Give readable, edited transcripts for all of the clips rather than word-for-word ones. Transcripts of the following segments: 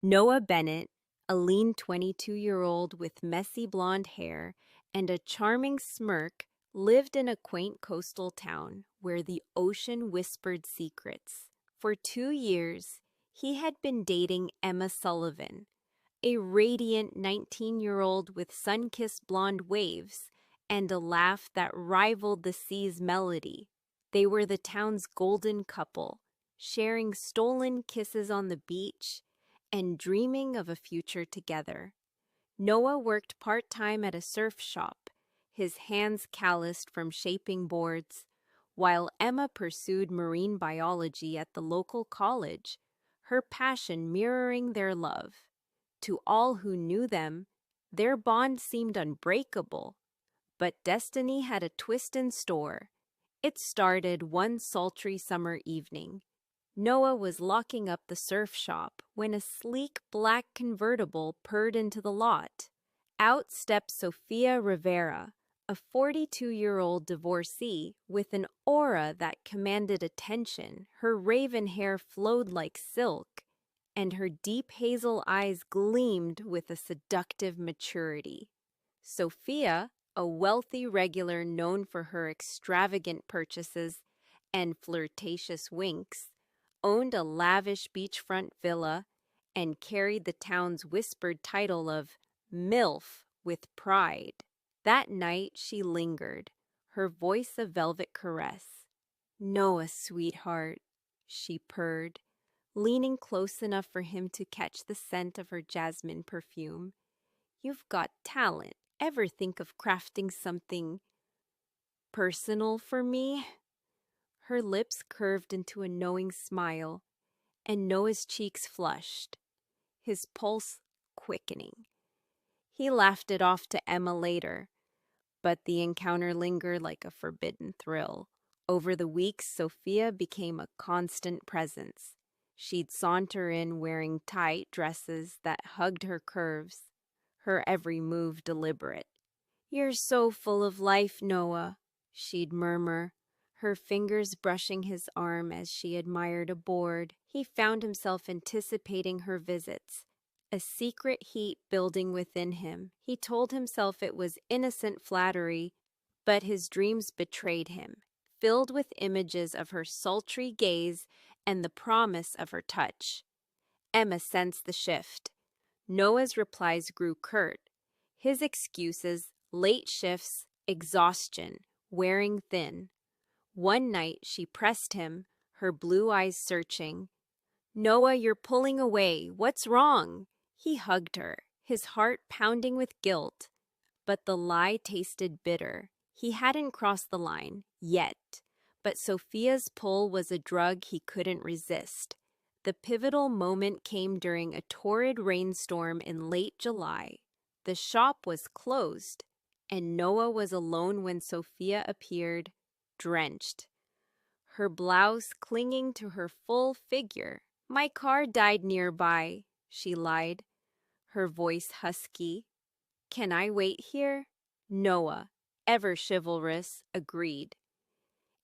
Noah Bennett, a lean 22-year-old with messy blonde hair and a charming smirk, lived in a quaint coastal town where the ocean whispered secrets. For 2 years, he had been dating Emma Sullivan, a radiant 19-year-old with sun-kissed blonde waves and a laugh that rivaled the sea's melody. They were the town's golden couple, sharing stolen kisses on the beach and dreaming of a future together. Noah worked part-time at a surf shop, his hands calloused from shaping boards, while Emma pursued marine biology at the local college, her passion mirroring their love. To all who knew them, their bond seemed unbreakable, but destiny had a twist in store. It started one sultry summer evening. Noah was locking up the surf shop when a sleek black convertible purred into the lot. Out stepped Sofia Rivera, a 42-year-old divorcee with an aura that commanded attention. Her raven hair flowed like silk, and her deep hazel eyes gleamed with a seductive maturity. Sophia, a wealthy regular known for her extravagant purchases and flirtatious winks, owned a lavish beachfront villa and carried the town's whispered title of Milf with pride. That night she lingered, her voice a velvet caress. "Noah, sweetheart," she purred, leaning close enough for him to catch the scent of her jasmine perfume. "You've got talent. Ever think of crafting something personal for me?" Her lips curved into a knowing smile, and Noah's cheeks flushed, his pulse quickening. He laughed it off to Emma later, but the encounter lingered like a forbidden thrill. Over the weeks, Sophia became a constant presence. She'd saunter in wearing tight dresses that hugged her curves, her every move deliberate. "You're so full of life, Noah," she'd murmur, her fingers brushing his arm as she admired a board. He found himself anticipating her visits, a secret heat building within him. He told himself it was innocent flattery, but his dreams betrayed him, filled with images of her sultry gaze and the promise of her touch. Emma sensed the shift. Noah's replies grew curt, his excuses, late shifts, exhaustion, wearing thin. One night she pressed him, her blue eyes searching. "Noah, you're pulling away. What's wrong?" He hugged her, his heart pounding with guilt. But the lie tasted bitter. He hadn't crossed the line, yet. But Sophia's pull was a drug he couldn't resist. The pivotal moment came during a torrid rainstorm in late July. The shop was closed, and Noah was alone when Sophia appeared, drenched, her blouse clinging to her full figure. "My car died nearby," she lied, her voice husky. "Can I wait here?" Noah, ever chivalrous, agreed.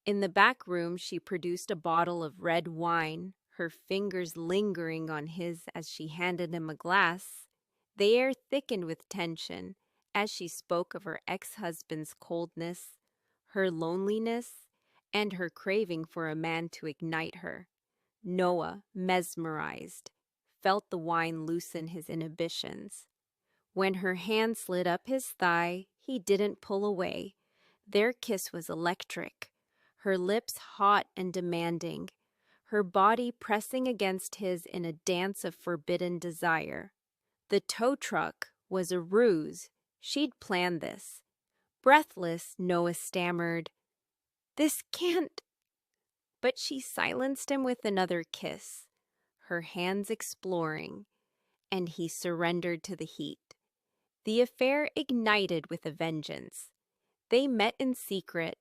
In the back room, she produced a bottle of red wine, her fingers lingering on his as she handed him a glass. The air thickened with tension as she spoke of her ex-husband's coldness, her loneliness, and her craving for a man to ignite her. Noah, mesmerized, felt the wine loosen his inhibitions. When her hand slid up his thigh, he didn't pull away. Their kiss was electric, her lips hot and demanding, her body pressing against his in a dance of forbidden desire. The tow truck was a ruse. She'd planned this. Breathless, Noah stammered, "This can't—" But she silenced him with another kiss, her hands exploring, and he surrendered to the heat. The affair ignited with a vengeance. They met in secret,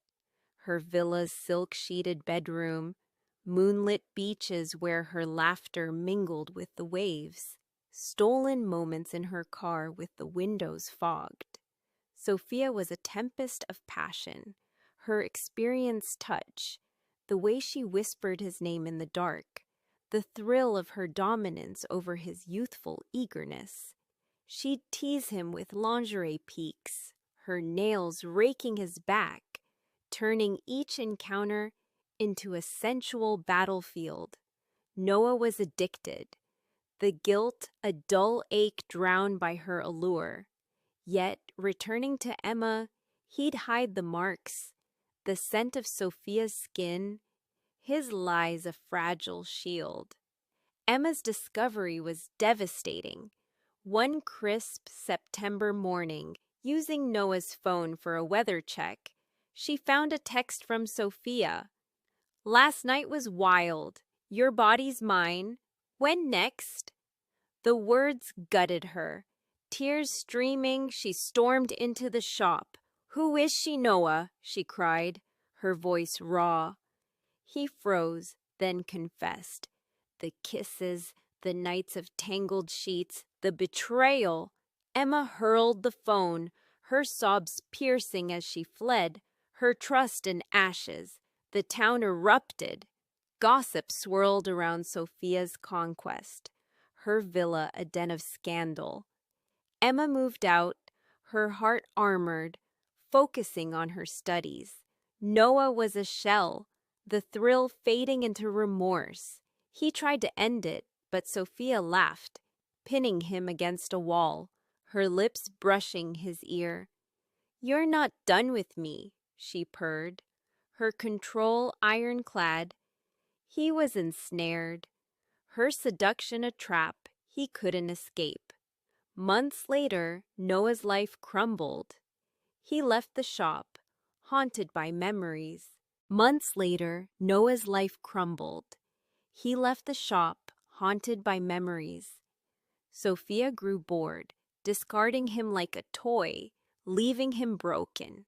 her villa's silk-sheeted bedroom, moonlit beaches where her laughter mingled with the waves, stolen moments in her car with the windows fogged. Sophia was a tempest of passion, her experienced touch, the way she whispered his name in the dark, the thrill of her dominance over his youthful eagerness. She'd tease him with lingerie peeks, her nails raking his back, turning each encounter into a sensual battlefield. Noah was addicted, the guilt a dull ache drowned by her allure. Yet, returning to Emma, he'd hide the marks, the scent of Sophia's skin, his lies a fragile shield. Emma's discovery was devastating. One crisp September morning, using Noah's phone for a weather check, she found a text from Sophia. "Last night was wild. Your body's mine. When next?" The words gutted her. Tears streaming, she stormed into the shop. "Who is she, Noah?" she cried, her voice raw. He froze, then confessed. The kisses, the nights of tangled sheets, the betrayal. Emma hurled the phone, her sobs piercing as she fled, her trust in ashes. The town erupted. Gossip swirled around Sophia's conquest, her villa a den of scandal. Emma moved out, her heart armored, focusing on her studies. Noah was a shell, the thrill fading into remorse. He tried to end it, but Sophia laughed, pinning him against a wall, her lips brushing his ear. "You're not done with me," she purred, her control ironclad. He was ensnared, her seduction a trap he couldn't escape. Months later, Noah's life crumbled. He left the shop, haunted by memories. Months later, Noah's life crumbled. He left the shop, haunted by memories. Sophia grew bored, discarding him like a toy, leaving him broken.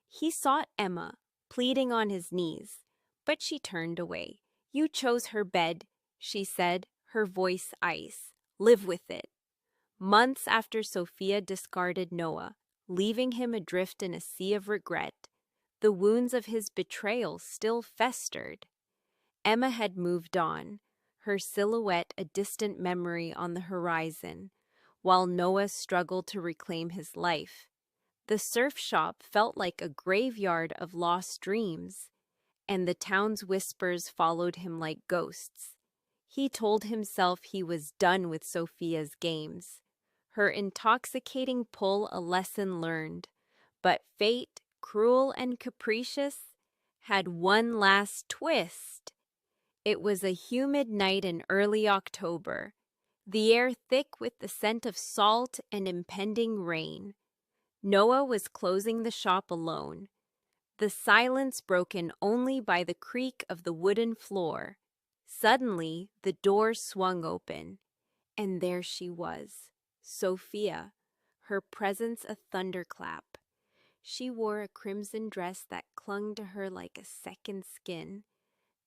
He sought Emma, pleading on his knees, but she turned away. "You chose her bed," she said, her voice ice. "Live with it." Months after Sophia discarded Noah, leaving him adrift in a sea of regret, the wounds of his betrayal still festered. Emma had moved on, her silhouette a distant memory on the horizon, while Noah struggled to reclaim his life. The surf shop felt like a graveyard of lost dreams, and the town's whispers followed him like ghosts. He told himself he was done with Sophia's games, her intoxicating pull a lesson learned, but fate, cruel and capricious, had one last twist. It was a humid night in early October, the air thick with the scent of salt and impending rain. Noah was closing the shop alone, the silence broken only by the creak of the wooden floor. Suddenly, the door swung open, and there she was, Sophia, her presence a thunderclap. She wore a crimson dress that clung to her like a second skin,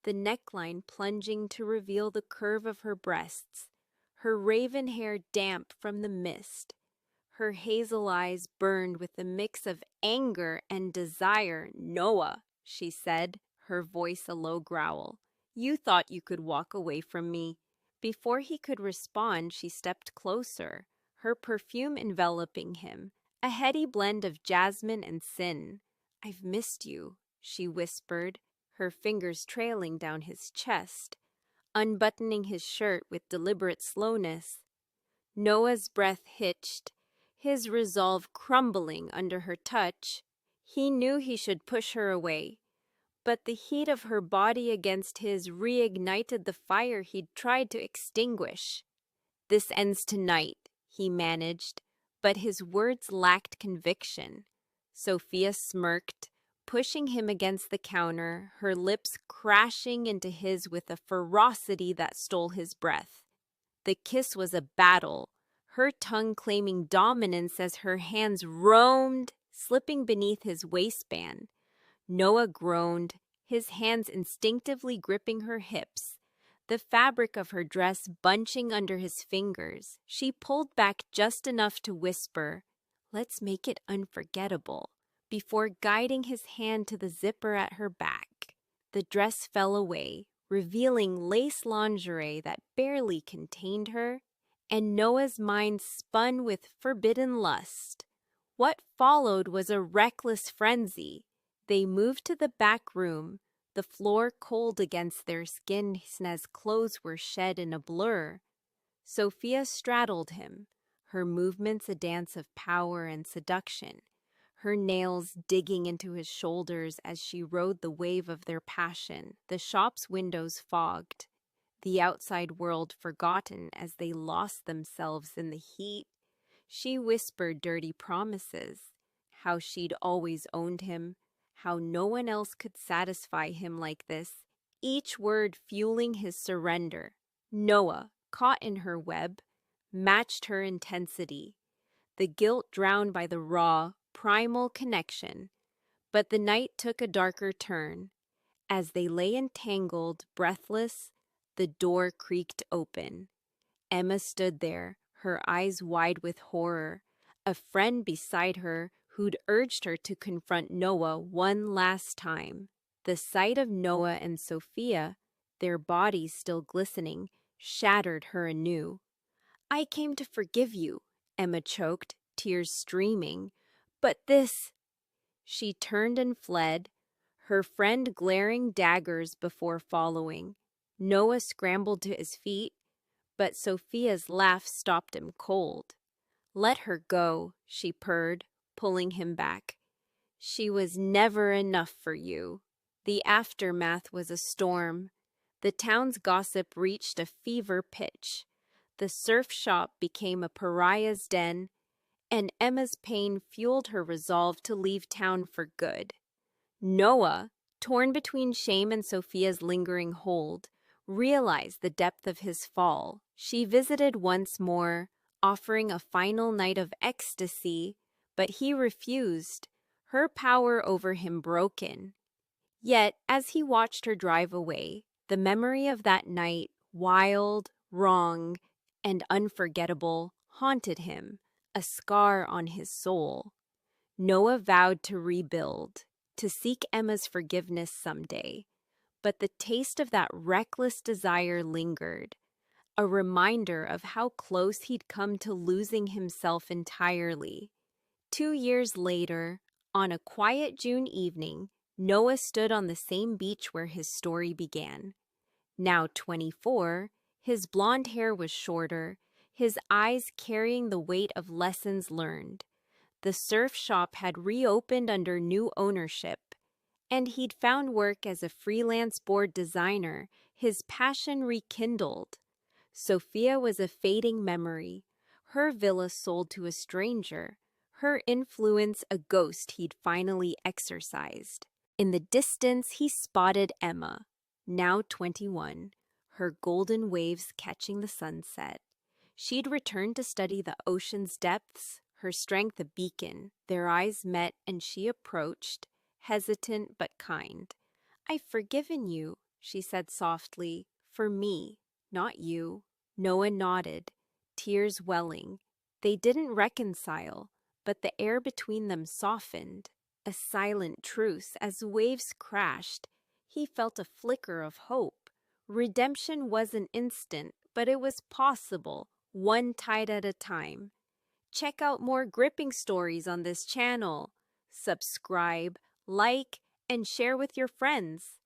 the neckline plunging to reveal the curve of her breasts, her raven hair damp from the mist. Her hazel eyes burned with a mix of anger and desire. "Noah," she said, her voice a low growl, "you thought you could walk away from me." Before he could respond, she stepped closer, her perfume enveloping him, a heady blend of jasmine and sin. "I've missed you," she whispered, her fingers trailing down his chest, unbuttoning his shirt with deliberate slowness. Noah's breath hitched, his resolve crumbling under her touch. He knew he should push her away, but the heat of her body against his reignited the fire he'd tried to extinguish. "This ends tonight," he managed, but his words lacked conviction. Sophia smirked, pushing him against the counter, her lips crashing into his with a ferocity that stole his breath. The kiss was a battle, her tongue claiming dominance as her hands roamed, slipping beneath his waistband. Noah groaned, his hands instinctively gripping her hips, the fabric of her dress bunching under his fingers. She pulled back just enough to whisper, "Let's make it unforgettable," before guiding his hand to the zipper at her back. The dress fell away, revealing lace lingerie that barely contained her, and Noah's mind spun with forbidden lust. What followed was a reckless frenzy. They moved to the back room, the floor cold against their skin as clothes were shed in a blur. Sophia straddled him, her movements a dance of power and seduction, her nails digging into his shoulders as she rode the wave of their passion. The shop's windows fogged, the outside world forgotten as they lost themselves in the heat. She whispered dirty promises, how she'd always owned him, how no one else could satisfy him like this, each word fueling his surrender. Noah, caught in her web, matched her intensity, the guilt drowned by the raw, primal connection. But the night took a darker turn. As they lay entangled, breathless, the door creaked open. Emma stood there, her eyes wide with horror, a friend beside her who'd urged her to confront Noah one last time. The sight of Noah and Sophia, their bodies still glistening, shattered her anew. "I came to forgive you," Emma choked, tears streaming. "But this—" She turned and fled, her friend glaring daggers before following. Noah scrambled to his feet, but Sophia's laugh stopped him cold. "Let her go," she purred, pulling him back. "She was never enough for you." The aftermath was a storm. The town's gossip reached a fever pitch. The surf shop became a pariah's den, and Emma's pain fueled her resolve to leave town for good. Noah, torn between shame and Sophia's lingering hold, realized the depth of his fall. She visited once more, offering a final night of ecstasy, but he refused, her power over him broken. Yet, as he watched her drive away, the memory of that night, wild, wrong, and unforgettable, haunted him, a scar on his soul. Noah vowed to rebuild, to seek Emma's forgiveness someday, but the taste of that reckless desire lingered, a reminder of how close he'd come to losing himself entirely. 2 years later, on a quiet June evening, Noah stood on the same beach where his story began. Now 24, his blonde hair was shorter, his eyes carrying the weight of lessons learned. The surf shop had reopened under new ownership, and he'd found work as a freelance board designer, his passion rekindled. Sophia was a fading memory, her villa sold to a stranger, her influence a ghost he'd finally exorcised. In the distance, he spotted Emma, now 21, her golden waves catching the sunset. She'd returned to study the ocean's depths, her strength a beacon. Their eyes met, and she approached, hesitant but kind. "I've forgiven you," she said softly, "for me, not you." Noah nodded, tears welling. They didn't reconcile, but the air between them softened. A silent truce as waves crashed. He felt a flicker of hope. Redemption wasn't instant, but it was possible, one tide at a time. Check out more gripping stories on this channel. Subscribe, like, and share with your friends.